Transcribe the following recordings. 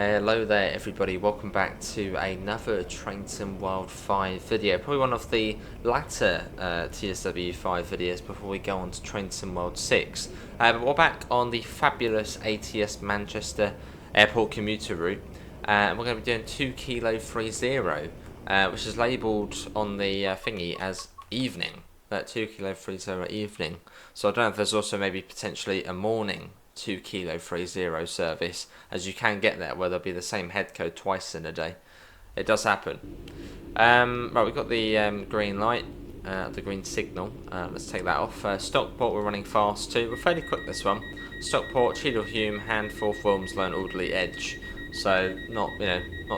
Hello there everybody, welcome back to another Train Sim World 5 video, probably one of the latter TSW 5 videos before we go on to Train Sim World 6. But we're back on the fabulous ATS Manchester Airport commuter route, and we're going to be doing 2 Kilo 30, which is labelled on the thingy as evening, 2 Kilo 30 evening, so I don't know if there's also maybe potentially a morning 2 Kilo 30 service, as you can get there where there'll be the same head code twice in a day. It does happen. Right, we've got the green light, the green signal. Let's take that off. Stockport we're running fast too. We're fairly quick this one. Stockport, Cheadle, Hulme, Handforth, Wilmslow and Alderley Edge. So not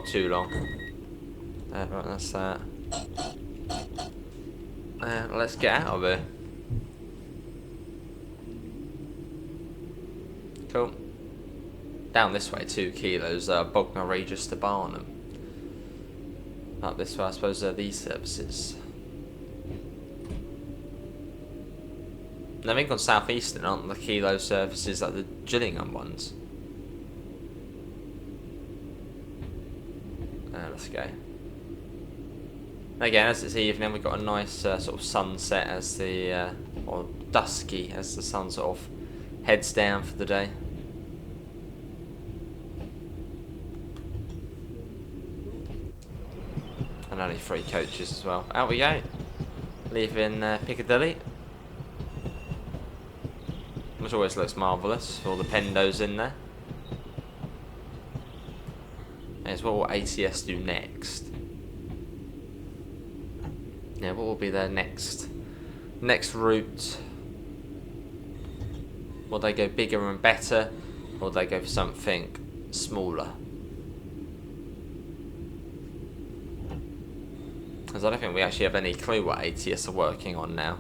too long. Right, that's that. Let's get out of here. Cool. Down this way, 2 kilos, Bognor Regis to Barnum. Up this way, I suppose, these services. And I think on South Eastern, aren't the kilo services like the Gillingham ones? Let's go. Again, as it's evening, we've got a nice sort of sunset as the, or dusky as the sun sort of heads down for the day. And only 3 coaches as well. Out we go. Leaving Piccadilly. Which always looks marvellous. All the pendos in there. Here's what will ATS do next. Yeah, what will be their next route? Will they go bigger and better? Or will they go for something smaller? Because I don't think we actually have any clue what ATS are working on now.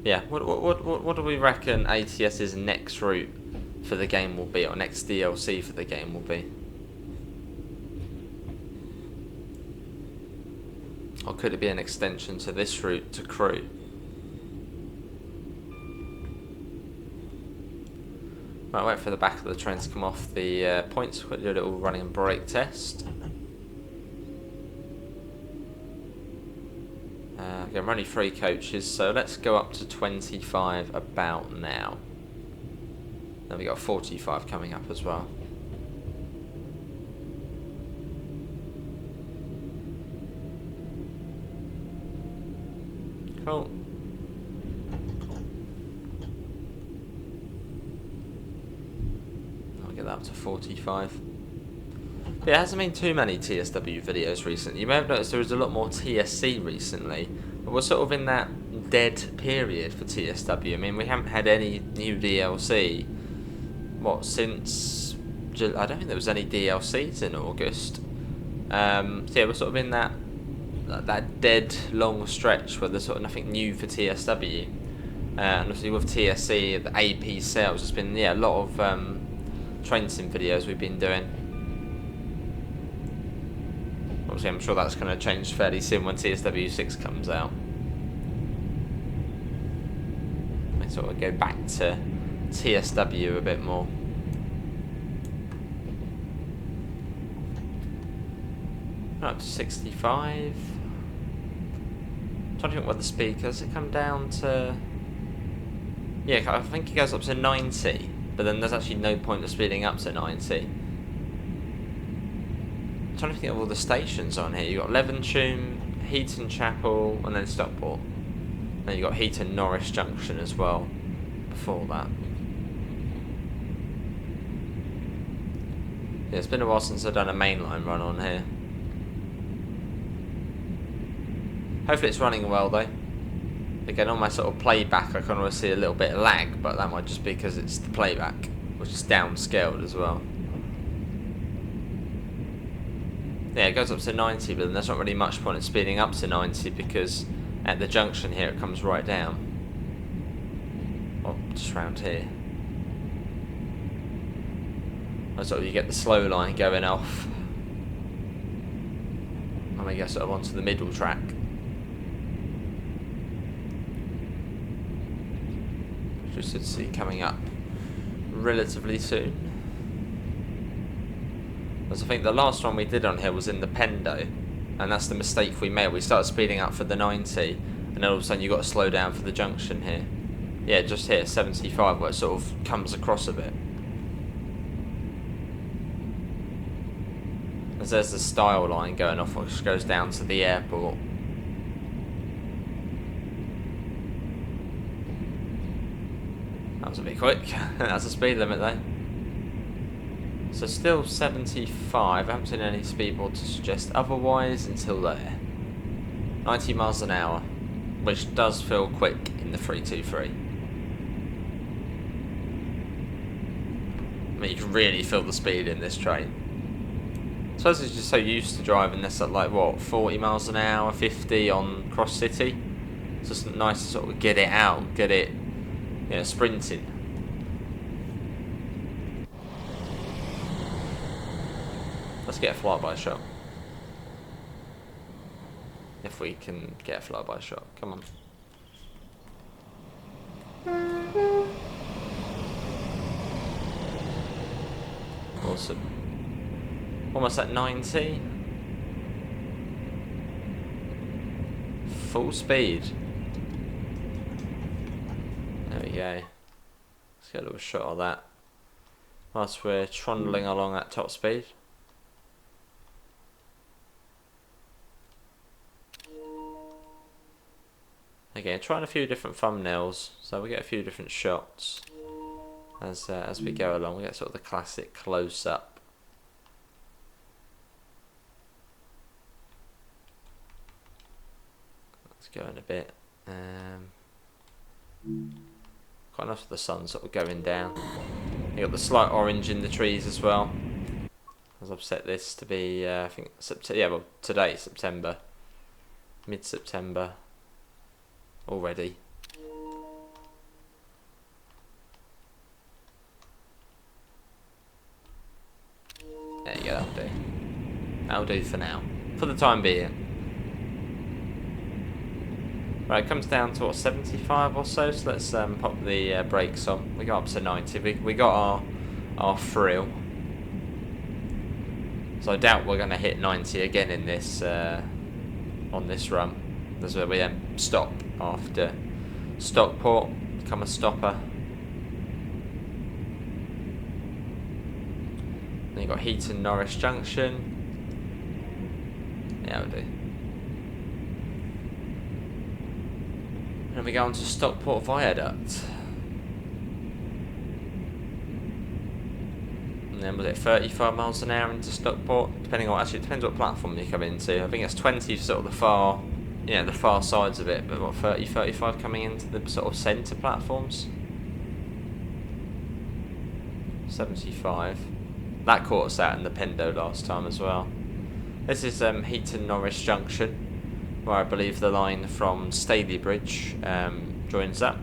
Yeah, what do we reckon ATS's next route for the game will be, or next DLC for the game will be? Or could it be an extension to this route to Crewe? Right, wait for the back of the train to come off the points. We'll do a little running and brake test. Again, we're only 3 coaches, so let's go up to 25 about now. Then we got 45 coming up as well. Cool. I'll get that up to 45. There hasn't been too many TSW videos recently. You may have noticed there was a lot more TSC recently, but we're sort of in that dead period for TSW. I mean, we haven't had any new DLC, since I don't think there was any DLCs in August. So yeah, we're sort of in that dead long stretch where there's sort of nothing new for TSW. And obviously with TSC, the AP sales, there's been a lot of train sim videos we've been doing. Obviously, I'm sure that's going to change fairly soon when TSW 6 comes out. I sort of go back to TSW a bit more. Up to 65. I'm trying to think what the speed does. It come down to, yeah, I think it goes up to 90, but then there's actually no point of speeding up to 90. I'm trying to think of all the stations on here. You've got Levenshulme, Heaton Chapel, and then Stockport. Then you've got Heaton Norris Junction as well before that. Yeah, it's been a while since I've done a mainline run on here. Hopefully it's running well though. Again, on my sort of playback I can always see a little bit of lag, but that might just be because it's the playback, which is downscaled as well. Yeah, it goes up to 90, but then there's not really much point in speeding up to 90 because at the junction here it comes right down. Or just round here. Or sort of you get the slow line going off. And we get sort of onto the middle track. Which we should see coming up relatively soon. Because I think the last one we did on here was in the Pendo, and that's the mistake we made. We started speeding up for the 90, and then all of a sudden you got to slow down for the junction here. Yeah, just here, 75, where it sort of comes across a bit. As there's the style line going off, which goes down to the airport. That was a bit quick. That's a speed limit though. So still 75, I haven't seen any speedboard to suggest otherwise until there. 90 miles an hour, which does feel quick in the 323. I mean, you can really feel the speed in this train. I suppose it's just so used to driving this at like, what, 40 miles an hour, 50 on cross city. It's just nice to sort of get it out, get it, you know, sprinting. Let's get a flyby shot. If we can get a flyby shot. Come on. Awesome. Almost at 90. Full speed. There we go. Let's get a little shot of that. Whilst we're trundling along at top speed. Again, trying a few different thumbnails, so we get a few different shots as we go along. We get sort of the classic close-up. Let's go in a bit. Quite nice with the sun sort of going down. You got the slight orange in the trees as well. As I've set this to be, I think September. Yeah, well, today September, mid-September. Already. There you go, that'll do. That'll do for now. For the time being. Right, it comes down to what, 75 or so, so let's pop the brakes on. We got up to 90, we got our frill. So I doubt we're going to hit 90 again in this, on this run. That's where we then stop after Stockport, become a stopper. Then you've got Heaton Norris Junction. Yeah, we'll do. And then we go on to Stockport Viaduct. And then was it 35 miles an hour into Stockport? Depending on, actually it depends what platform you come into. I think it's 20 for sort of the far, yeah, the far sides of it, but what, 30, 35 coming into the sort of centre platforms? 75. That caught us out in the Pendo last time as well. This is Heaton Norris Junction, where I believe the line from Stalybridge joins up.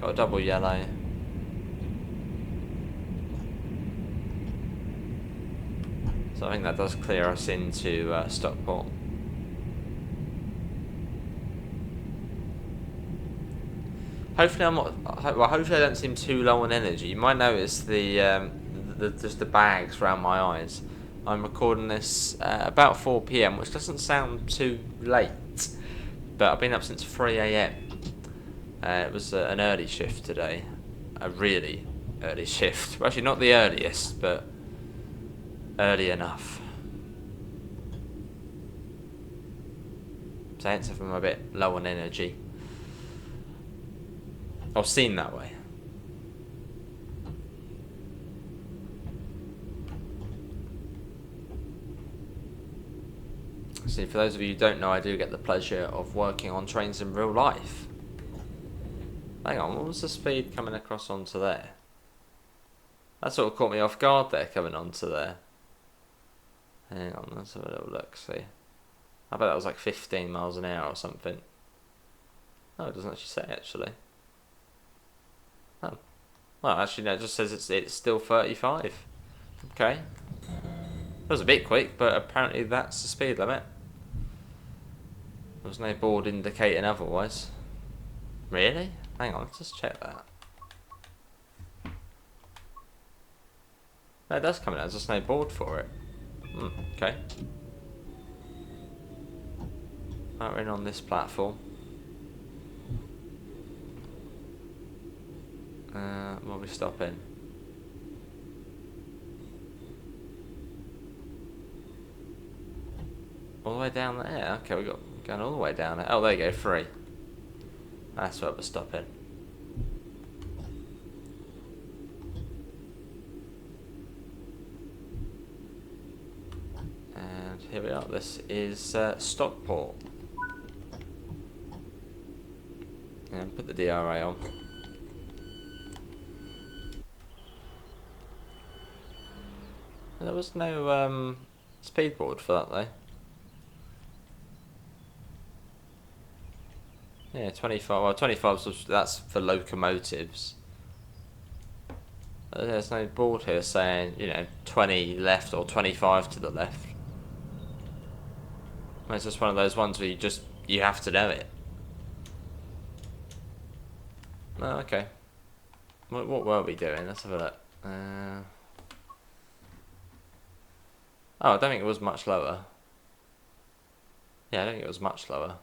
Got a double yellow. So I think that does clear us into Stockport. Hopefully I'm not. Well, hopefully I don't seem too low on energy. You might notice the just the bags around my eyes. I'm recording this about 4 PM, which doesn't sound too late, but I've been up since 3 AM. It was an early shift today, a really early shift. Well, actually, not the earliest, but early enough. So hence if I'm a bit low on energy. Or seen that way. See, for those of you who don't know, I do get the pleasure of working on trains in real life. Hang on, what was the speed coming across onto there? That sort of caught me off guard there, coming onto there. Hang on, let's have a little look, see. I bet that was like 15 miles an hour or something. No, it doesn't actually say, actually. Oh. Well, actually, no, it just says it's still 35. Okay. That was a bit quick, but apparently that's the speed limit. There was no board indicating otherwise. Really? Hang on, let's just check that. No, it does come in. There's just no board for it. Okay. Right, we're in on this platform. Where are we stopping? All the way down there? Okay, we got going all the way down there. Oh, there you go, 3. That's where we're stopping. And here we are. This is Stockport. And put the DRA on. There was no speedboard for that though. Yeah, 25. Well, 25 that's for locomotives. There's no board here saying, you know, 20 left or 25 to the left. It's just one of those ones where you have to know it. Oh, okay. What were we doing? Let's have a look. Oh, I don't think it was much lower. Yeah, I don't think it was much lower.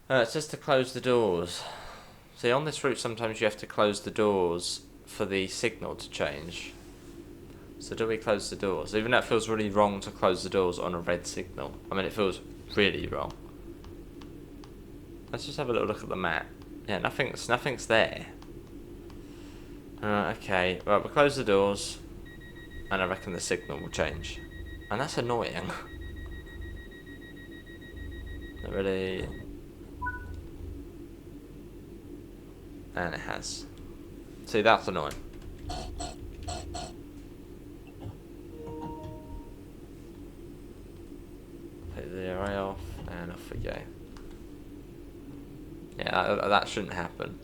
It's just to close the doors. See, on this route sometimes you have to close the doors for the signal to change. So do we close the doors? Even though it feels really wrong to close the doors on a red signal. I mean, it feels really wrong. Let's just have a little look at the map. Yeah, nothing's there. Okay, right, we'll close the doors. And I reckon the signal will change. And that's annoying. Not really. And it has. See, that's annoying. Take the array off, and off we go. Yeah, that shouldn't happen.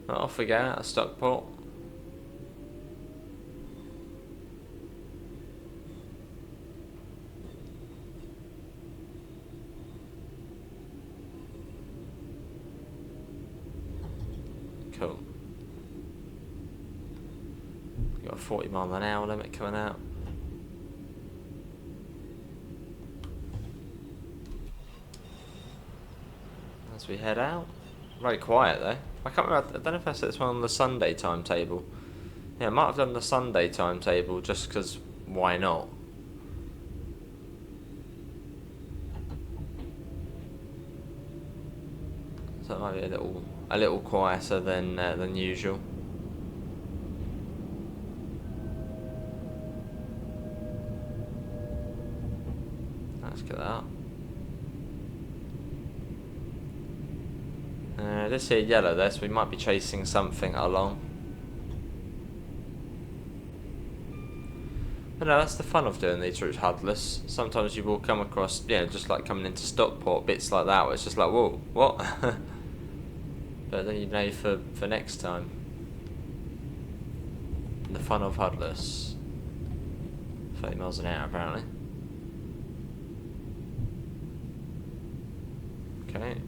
Well, off we go out of Stockport. Cool. Got a 40 mph limit coming out. As we head out. Very quiet though. I can't remember, I don't know if I set this one on the Sunday timetable. Yeah, I might have done the Sunday timetable just because why not? So it might be a little quieter than usual. Let's get that up. This here yellow there, so we might be chasing something along. But no, that's the fun of doing these routes HUDless. Sometimes you will come across, you know, just like coming into Stockport, bits like that where it's just like, whoa, what? But then you know for next time. The fun of HUDless. 30 miles an hour apparently. Okay.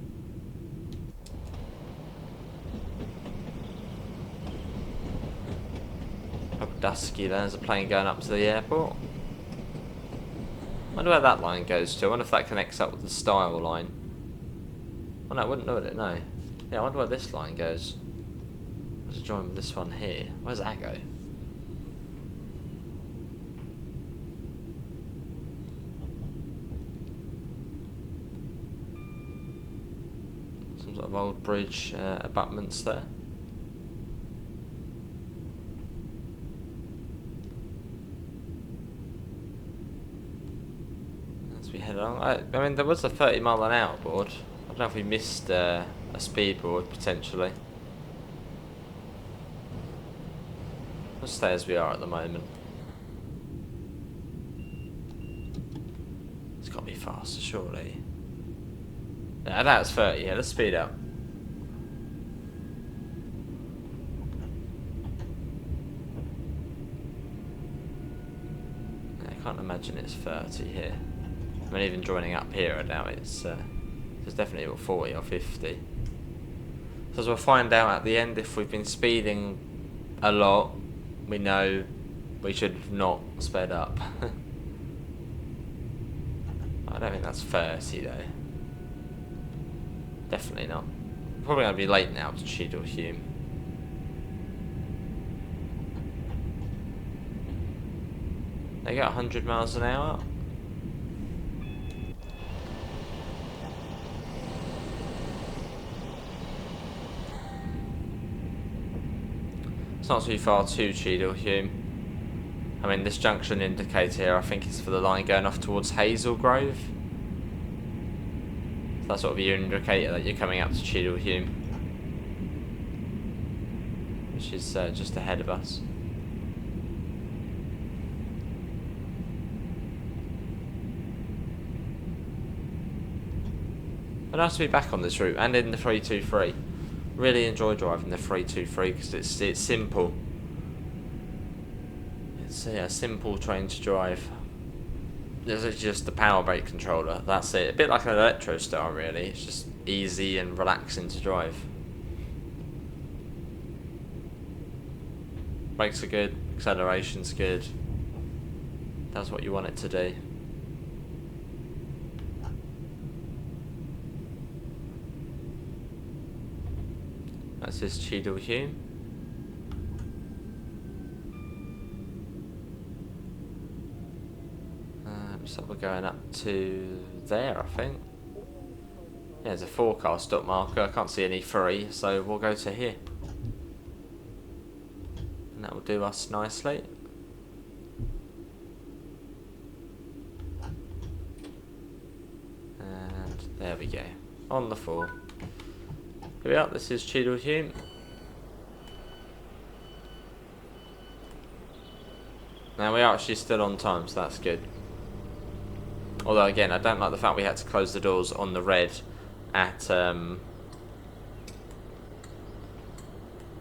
Dusky, there's a plane going up to the airport. I wonder where that line goes to. I wonder if that connects up with the style line. Oh no, I wouldn't know, would it? No. Yeah, I wonder where this line goes. Let's join with this one here. Where's that go? Some sort of old bridge abutments there. We head along. I mean, there was a 30 mph board. I don't know if we missed a speed board potentially. We'll stay as we are at the moment. It's got to be faster, surely. Yeah, that's 30. Yeah, let's speed up. I can't imagine it's 30 here. I mean, even joining up here, I doubt it's definitely about 40 or 50. So as we'll find out at the end, if we've been speeding a lot, we know we should have not sped up. I don't think that's 30 though. Definitely not. Probably going to be late now to Cheadle Hulme. They got 100 miles an hour. It's not too far to Cheadle Hulme. I mean, this junction indicator here, I think is for the line going off towards Hazel Grove. So that's sort of your indicator that you're coming up to Cheadle Hulme, which is just ahead of us. But nice to be back on this route and in the 323. Really enjoy driving the 323 because it's simple. It's a simple train to drive. There's just the power brake controller. That's it. A bit like an Electro Star, really. It's just easy and relaxing to drive. Brakes are good. Acceleration's good. That's what you want it to do. That's just Cheadle Hulme. So we're going up to there, I think. Yeah, there's a 4-car stop marker. I can't see any 3, so we'll go to here. And that will do us nicely. And there we go. On the 4. Here we are, this is Cheadle Hulme. Now we are actually still on time, so that's good. Although again, I don't like the fact we had to close the doors on the red at oh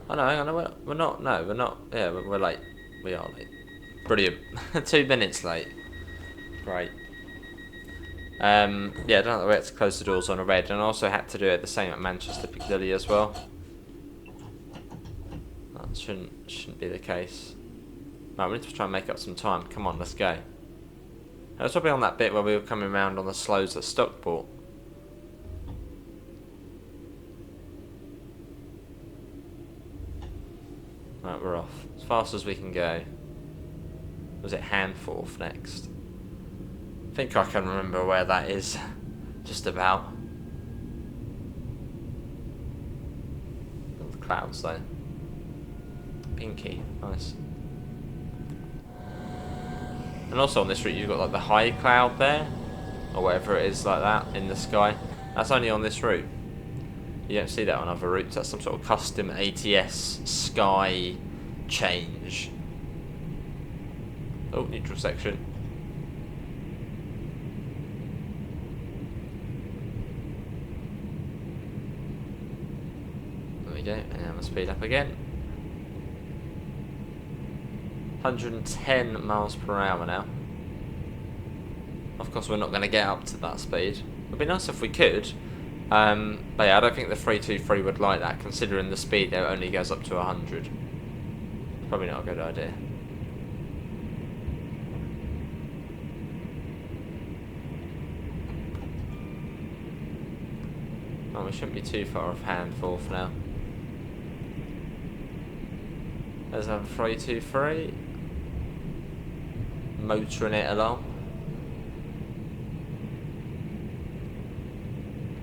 no, hang on, we're not, no, we're not, yeah, we're late. We are late. Brilliant. 2 minutes late. Great. Yeah, I don't know, we had to close the doors on a red, and I also had to do it the same at Manchester Piccadilly as well. That shouldn't be the case. Right, we need to try and make up some time. Come on, let's go. I was probably on that bit where we were coming around on the slows at Stockport. Right, we're off. As fast as we can go. Was it Handforth next? I think I can remember where that is. Just about. The clouds though. Pinky. Nice. And also on this route you've got like the high cloud there, or whatever it is like that in the sky. That's only on this route. You don't see that on other routes. That's some sort of custom ATS sky change. Oh, neutral section. There we go, and we'll speed up again. 110 miles per hour now. Of course we're not going to get up to that speed. It would be nice if we could. But yeah, I don't think the 323 would like that, considering the speed there only goes up to 100. Probably not a good idea. Oh, we shouldn't be too far off Handforth now. There's a 323. Motoring it along.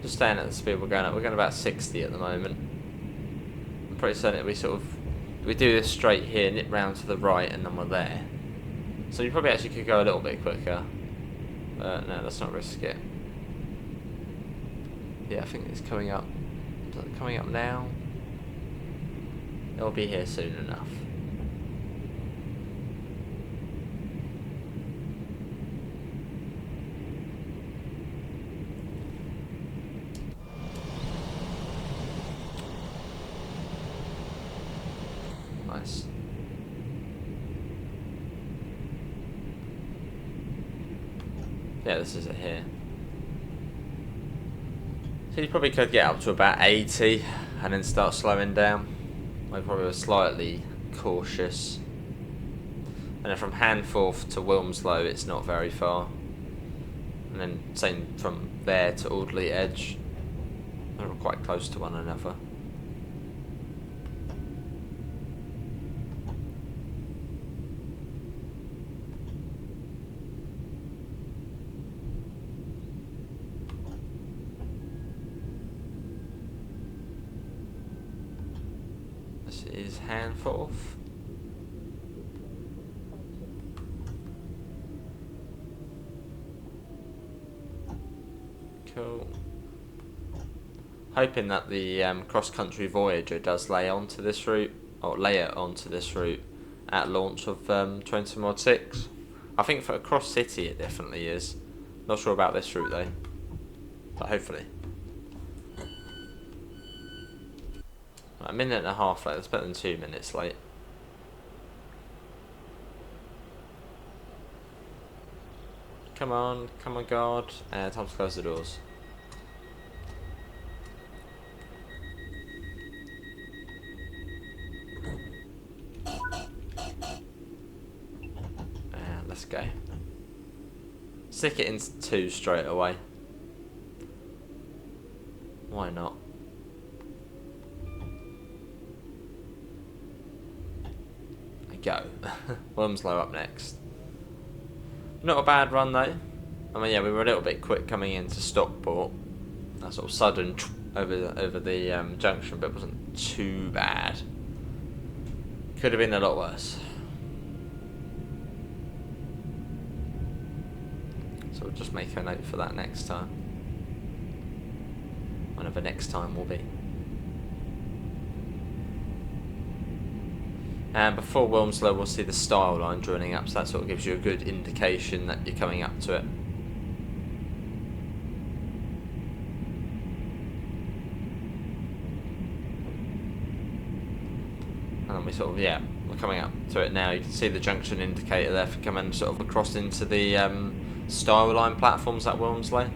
Just staying at the speed we're going at. We're going about 60 at the moment. I'm pretty certain we do this straight here, nip round to the right, and then we're there. So you probably actually could go a little bit quicker. But no, let's not risk it. Yeah, I think it's coming up. Is it coming up now? It'll be here soon enough. Nice. Yeah, this is it here. So you probably could get up to about 80 and then start slowing down. I probably was slightly cautious. And then from Handforth to Wilmslow, it's not very far. And then same from there to Alderley Edge. They're all quite close to one another. This is Handforth. Cool. Hoping that the cross-country Voyager does lay onto this route, or layer onto this route at launch of Trainsim Mod 6. I think for across city it definitely is. Not sure about this route though, but hopefully. A minute and a half late, that's better than 2 minutes late. Come on guard, time to close the doors. Let's go. Stick it into 2 straight away. Why not? Go. Wilmslow up next. Not a bad run though. I mean, yeah, we were a little bit quick coming into Stockport. That sort of sudden over the junction, but it wasn't too bad. Could have been a lot worse. So we'll just make a note for that next time. Whenever next time will be. And before Wilmslow, we'll see the style line joining up, so that sort of gives you a good indication that you're coming up to it. And then we sort of, yeah, we're coming up to it now. You can see the junction indicator there for coming sort of across into the style line platforms at Wilmslow.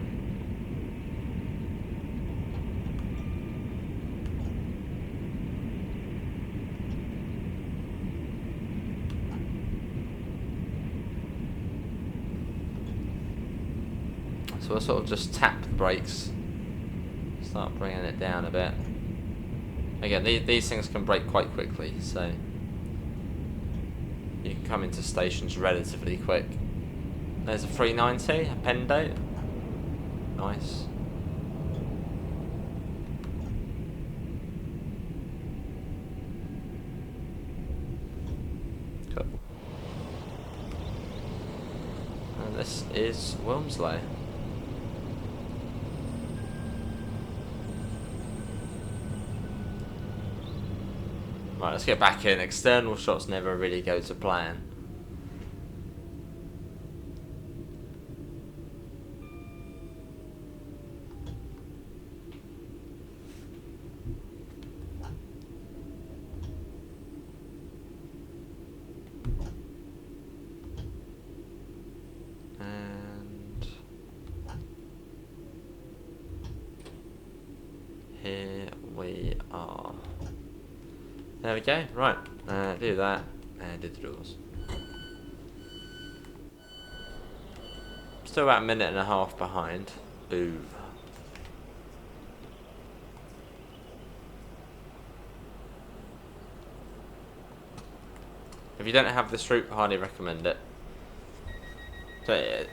So we'll sort of just tap the brakes, start bringing it down a bit. Again, these things can brake quite quickly, so you can come into stations relatively quick. There's a 390, a Pendo. Nice. Cool. And this is Wilmslow. Right, let's get back in. External shots never really go to plan. And here we are. There we go, right, do that, and do the doors. Still about a minute and a half behind. Boo. If you don't have this route, I highly recommend it. So,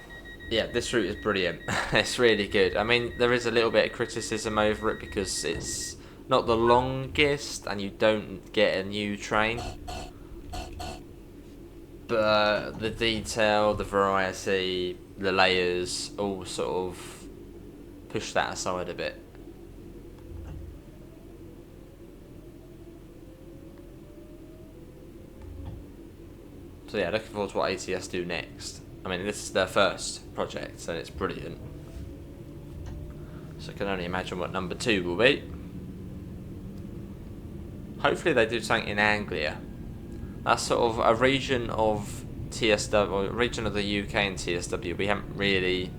yeah, this route is brilliant. It's really good. I mean, there is a little bit of criticism over it because it's not the longest and you don't get a new train, but the detail, the variety, the layers all sort of push that aside a bit. So yeah, looking forward to what ATS do next. I mean, this is their first project, so it's brilliant. So I can only imagine what number 2 will be. Hopefully they do something in Anglia. That's sort of a region of TSW, or region of the UK and TSW, we haven't really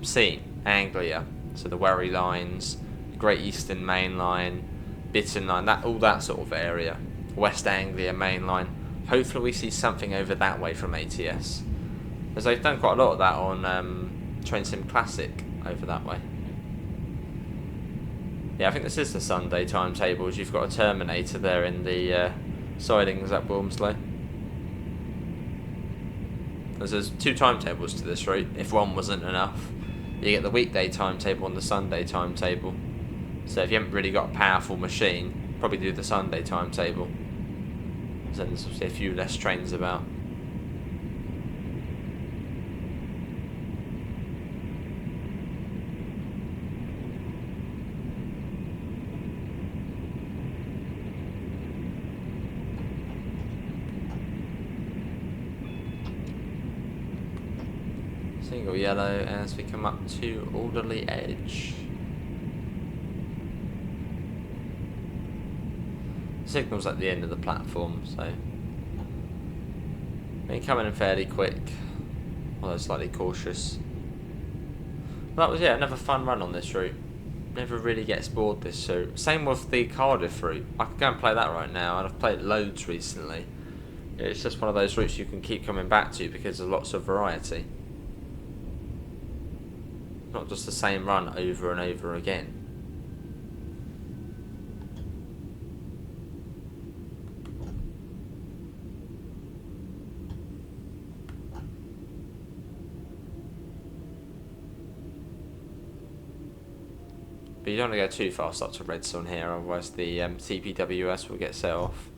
seen Anglia. So the Wherry lines, Great Eastern Main Line, Bittern Line, all that sort of area. West Anglia Main Line. Hopefully we see something over that way from ATS. As they've done quite a lot of that on Train Sim Classic over that way. Yeah, I think this is the Sunday timetables. You've got a Terminator there in the sidings at Wilmslow. There's 2 timetables to this route. If one wasn't enough, you get the weekday timetable and the Sunday timetable. So if you haven't really got a powerful machine, probably do the Sunday timetable. Then there's obviously a few less trains about. Single yellow as we come up to Alderley Edge. Signal's at the end of the platform, so been coming in fairly quick, although slightly cautious. Well, that was another fun run on this route. Never really gets bored this route. Same with the Cardiff route. I could go and play that right now, and I've played loads recently. It's just one of those routes you can keep coming back to because there's lots of variety. Not just the same run over and over again. But you don't want to go too fast up to Redstone here, otherwise the TPWS will get set off.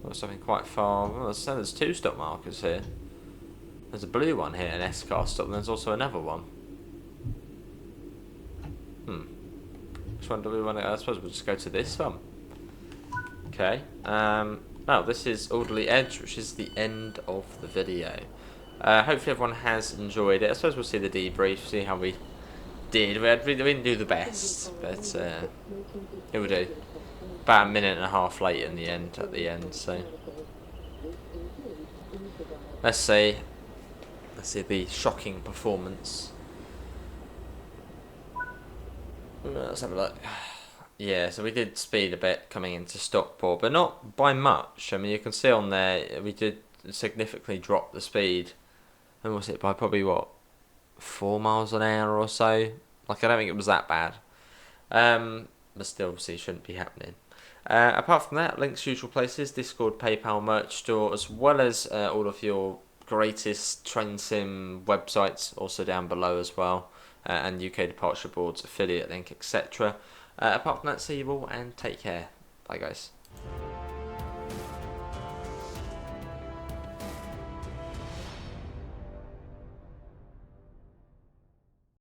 Got something quite far. Well, there's 2 stop markers here. There's a blue one here, an S-car stop, and there's also another one. Which one do we want to go? I suppose we'll just go to this one. Okay. Well, this is Alderley Edge, which is the end of the video. Hopefully everyone has enjoyed it. I suppose we'll see the debrief, see how we did. We didn't do the best, but it will do. About a minute and a half late at the end, so let's see the shocking performance. Let's have a look. Yeah, so we did speed a bit coming into Stockport, but not by much. I mean, you can see on there we did significantly drop the speed. And was it by probably what, 4 miles an hour or so? Like, I don't think it was that bad. But still, obviously, shouldn't be happening. Apart from that, links usual places: Discord, PayPal, merch store, as well as all of your greatest train sim websites, also down below as well, and UK Departure Board's affiliate link, etc. Apart from that, see you all and take care. Bye, guys.